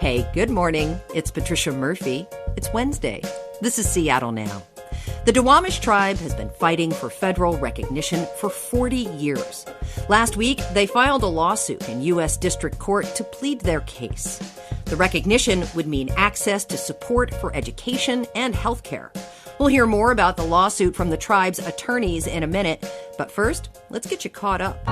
Hey, good morning. It's Patricia Murphy. It's Wednesday. This is Seattle Now. The Duwamish tribe has been fighting for federal recognition for 40 years. Last week, they filed a lawsuit in U.S. District Court to plead their case. The recognition would mean access to support for education and health care. We'll hear more about the lawsuit from the tribe's attorneys in a minute. But first, let's get you caught up.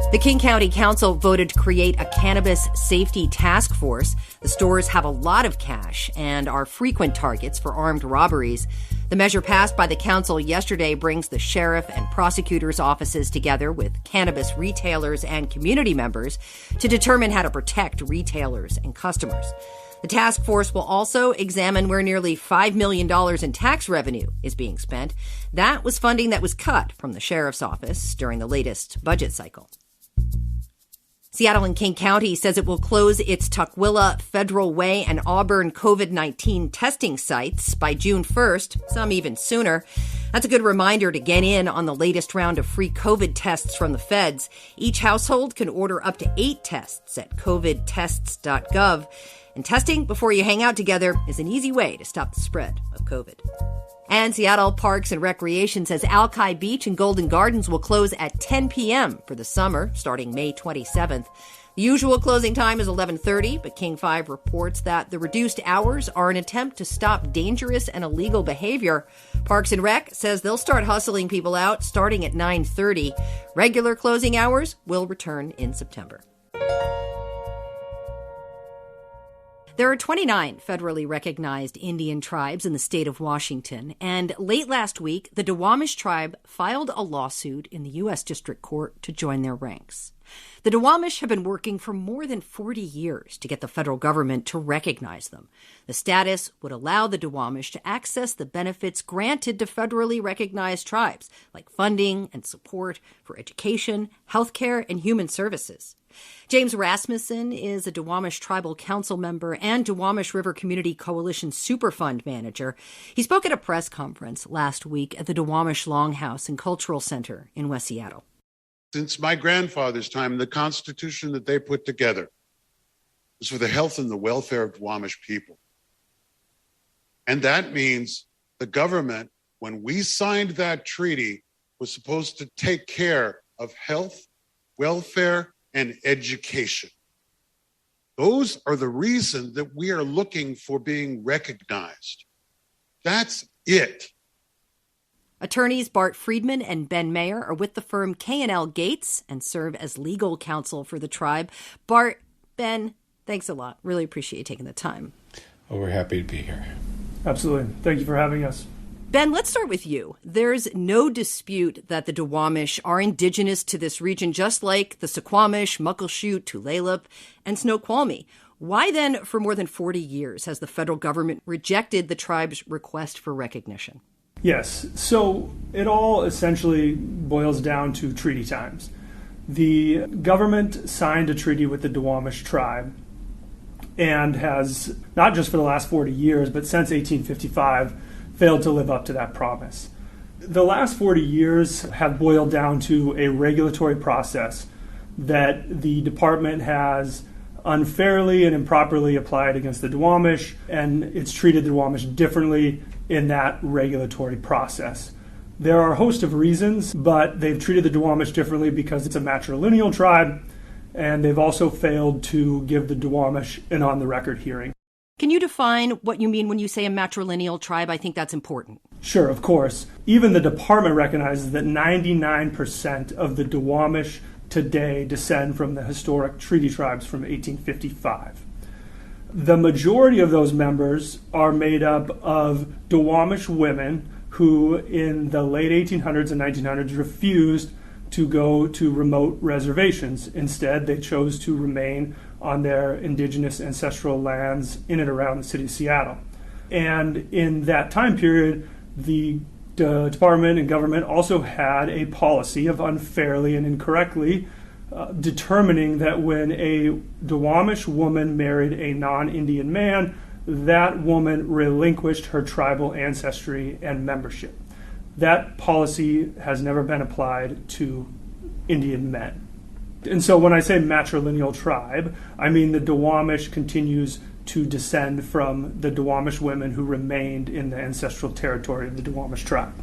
The King County Council voted to create a cannabis safety task force. The stores have a lot of cash and are frequent targets for armed robberies. The measure passed by the council yesterday brings the sheriff and prosecutor's offices together with cannabis retailers and community members to determine how to protect retailers and customers. The task force will also examine where nearly $5 million in tax revenue is being spent. That was funding that was cut from the sheriff's office during the latest budget cycle. Seattle and King County says it will close its Tukwila, Federal Way, and Auburn COVID-19 testing sites by June 1st, some even sooner. That's a good reminder to get in on the latest round of free COVID tests from the feds. Each household can order up to 8 tests at covidtests.gov. And testing before you hang out together is an easy way to stop the spread of COVID. And Seattle Parks and Recreation says Alki Beach and Golden Gardens will close at 10 p.m. for the summer, starting May 27th. The usual closing time is 11:30, but King 5 reports that the reduced hours are an attempt to stop dangerous and illegal behavior. Parks and Rec says they'll start hustling people out starting at 9:30. Regular closing hours will return in September. There are 29 federally recognized Indian tribes in the state of Washington, and late last week, the Duwamish tribe filed a lawsuit in the U.S. District Court to join their ranks. The Duwamish have been working for more than 40 years to get the federal government to recognize them. The status would allow the Duwamish to access the benefits granted to federally recognized tribes, like funding and support for education, healthcare, and human services. James Rasmussen is a Duwamish Tribal Council member and Duwamish River Community Coalition Superfund manager. He spoke at a press conference last week at the Duwamish Longhouse and Cultural Center in West Seattle. Since my grandfather's time, the Constitution that they put together was for the health and the welfare of Duwamish people. And that means the government, when we signed that treaty, was supposed to take care of health, welfare, and education. Those are the reason that we are looking for being recognized. That's it. Attorneys Bart Friedman and Ben Mayer are with the firm K&L Gates and serve as legal counsel for the tribe. Bart, Ben, thanks a lot. Really appreciate you taking the time. Oh, we're happy to be here. Absolutely. Thank you for having us. Ben, let's start with you. There's no dispute that the Duwamish are indigenous to this region, just like the Suquamish, Muckleshoot, Tulalip, and Snoqualmie. Why then, for more than 40 years, has the federal government rejected the tribe's request for recognition? Yes. So it all essentially boils down to treaty times. The government signed a treaty with the Duwamish tribe and has, not just for the last 40 years, but since 1855, failed to live up to that promise. The last 40 years have boiled down to a regulatory process that the department has unfairly and improperly applied against the Duwamish, and it's treated the Duwamish differently in that regulatory process. There are a host of reasons, but they've treated the Duwamish differently because it's a matrilineal tribe, and they've also failed to give the Duwamish an on-the-record hearing. Can you define what you mean when you say a matrilineal tribe? I think that's important. Sure, of course. Even the department recognizes that 99% of the Duwamish today descend from the historic treaty tribes from 1855. The majority of those members are made up of Duwamish women who, in the late 1800s and 1900s, refused to go to remote reservations. Instead, they chose to remain on their indigenous ancestral lands in and around the city of Seattle. And in that time period, the department and government also had a policy of unfairly and incorrectly determining that when a Duwamish woman married a non-Indian man, that woman relinquished her tribal ancestry and membership. That policy has never been applied to Indian men. And so when I say matrilineal tribe, I mean the Duwamish continues to descend from the Duwamish women who remained in the ancestral territory of the Duwamish tribe.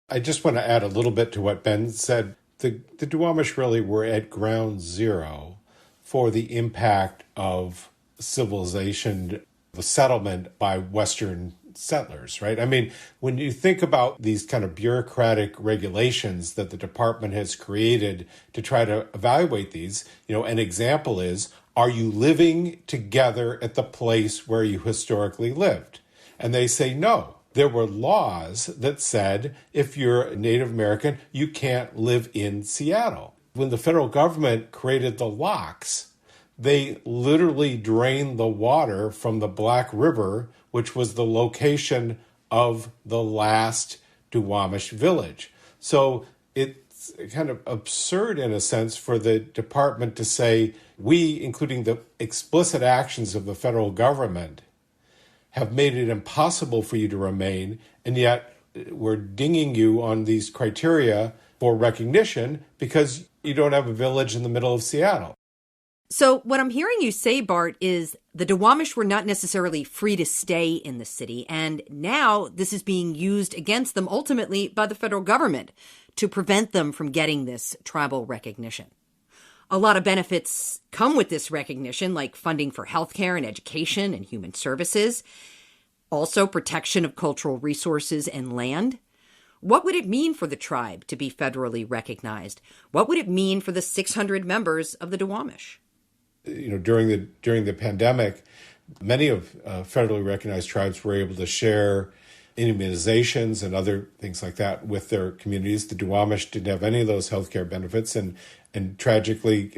I just want to add a little bit to what Ben said. The Duwamish really were at ground zero for the impact of civilization, the settlement by Western settlers, right? I mean, when you think about these kind of bureaucratic regulations that the department has created to try to evaluate these, an example is, are you living together at the place where you historically lived? And they say no. There were laws that said if you're a Native American, you can't live in Seattle. When the federal government created the locks, they literally drained the water from the Black River, which was the location of the last Duwamish village. So it's kind of absurd in a sense for the department to say, we, including the explicit actions of the federal government, have made it impossible for you to remain, and yet we're dinging you on these criteria for recognition because you don't have a village in the middle of Seattle. So what I'm hearing you say, Bart, is the Duwamish were not necessarily free to stay in the city, and now this is being used against them ultimately by the federal government to prevent them from getting this tribal recognition. A lot of benefits come with this recognition, like funding for healthcare and education and human services, also protection of cultural resources and land. What would it mean for the tribe to be federally recognized? What would it mean for the 600 members of the Duwamish? During the pandemic, many of federally recognized tribes were able to share immunizations and other things like that with their communities. The Duwamish didn't have any of those healthcare benefits, and tragically,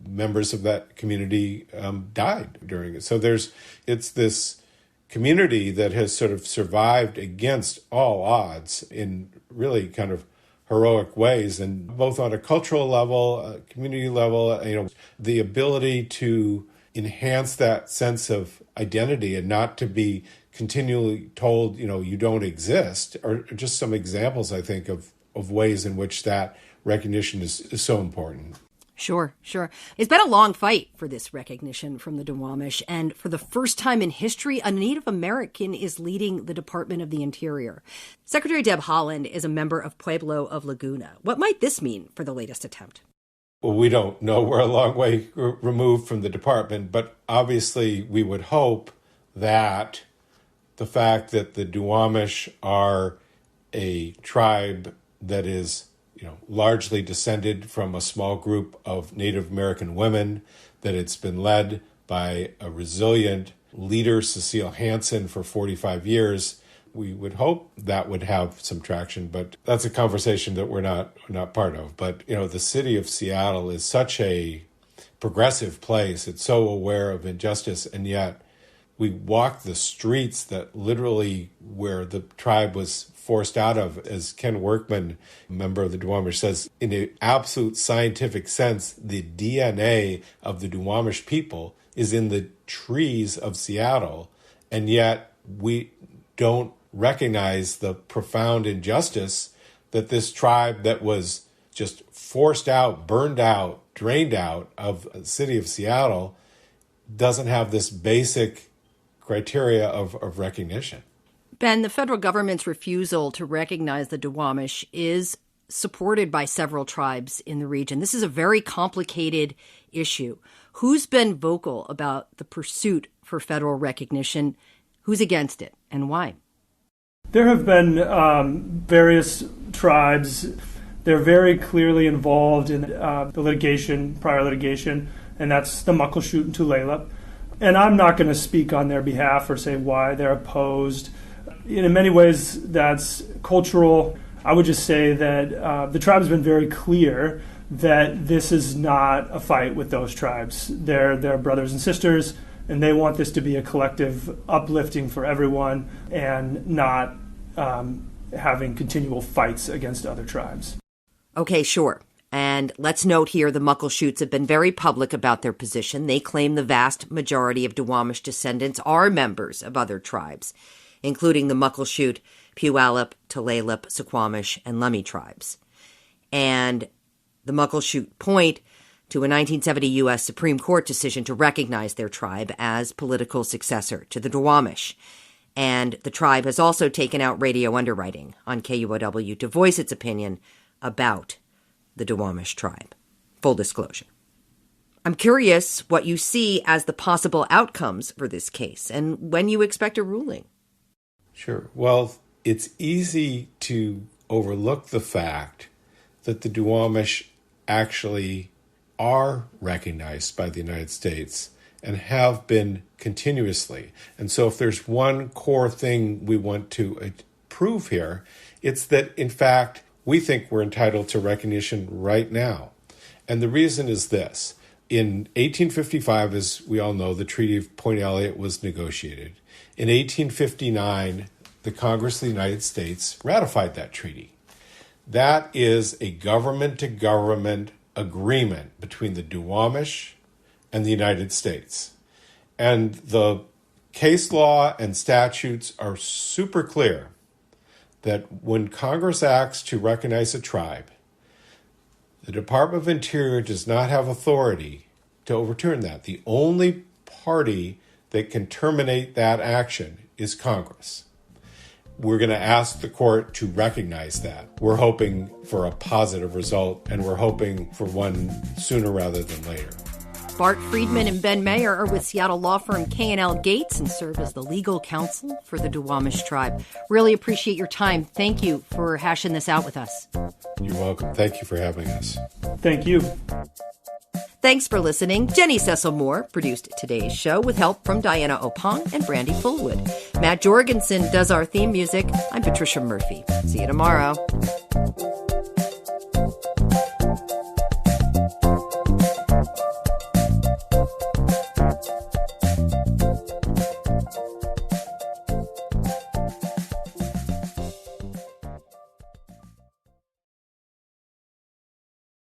members of that community died during it. So it's this community that has sort of survived against all odds in really kind of heroic ways, and both on a cultural level, community level, the ability to enhance that sense of identity and not to be continually told, you don't exist, are just some examples, I think, of ways in which that recognition is so important. Sure. It's been a long fight for this recognition from the Duwamish, and for the first time in history, a Native American is leading the Department of the Interior. Secretary Deb Haaland is a member of Pueblo of Laguna. What might this mean for the latest attempt? Well, we don't know. We're a long way removed from the department, but obviously we would hope that the fact that the Duwamish are a tribe that is largely descended from a small group of Native American women, that it's been led by a resilient leader, Cecile Hansen, for 45 years. We would hope that would have some traction, but that's a conversation that we're not part of. But, the city of Seattle is such a progressive place. It's so aware of injustice, and yet we walk the streets that literally where the tribe was forced out of, as Ken Workman, a member of the Duwamish, says, in an absolute scientific sense, the DNA of the Duwamish people is in the trees of Seattle, and yet we don't recognize the profound injustice that this tribe that was just forced out, burned out, drained out of the city of Seattle doesn't have this basic criteria of recognition. Ben, the federal government's refusal to recognize the Duwamish is supported by several tribes in the region. This is a very complicated issue. Who's been vocal about the pursuit for federal recognition? Who's against it, and why? There have been various tribes. They're very clearly involved in the prior litigation, and that's the Muckleshoot and Tulalip. And I'm not going to speak on their behalf or say why they're opposed. In many ways, that's cultural. I would just say that the tribe has been very clear that this is not a fight with those tribes. They're brothers and sisters, and they want this to be a collective uplifting for everyone and not having continual fights against other tribes. Okay, sure. And let's note here the Muckleshoots have been very public about their position. They claim the vast majority of Duwamish descendants are members of other tribes, including the Muckleshoot, Puyallup, Tulalip, Suquamish, and Lummi tribes. And the Muckleshoot point to a 1970 U.S. Supreme Court decision to recognize their tribe as political successor to the Duwamish. And the tribe has also taken out radio underwriting on KUOW to voice its opinion about the Duwamish tribe. Full disclosure. I'm curious what you see as the possible outcomes for this case and when you expect a ruling. Sure. Well, it's easy to overlook the fact that the Duwamish actually are recognized by the United States and have been continuously. And so if there's one core thing we want to prove here, it's that, in fact, we think we're entitled to recognition right now. And the reason is this. In 1855, as we all know, the Treaty of Point Elliott was negotiated. In 1859, the Congress of the United States ratified that treaty. That is a government-to-government agreement between the Duwamish and the United States. And the case law and statutes are super clear that when Congress acts to recognize a tribe, the Department of Interior does not have authority to overturn that. The only party that can terminate that action is Congress. We're going to ask the court to recognize that. We're hoping for a positive result, and we're hoping for one sooner rather than later. Bart Friedman and Ben Mayer are with Seattle law firm K&L Gates and serve as the legal counsel for the Duwamish tribe. Really appreciate your time. Thank you for hashing this out with us. You're welcome. Thank you for having us. Thank you. Thanks for listening. Jenny Cecil Moore produced today's show with help from Diana Opong and Brandy Fullwood. Matt Jorgensen does our theme music. I'm Patricia Murphy. See you tomorrow.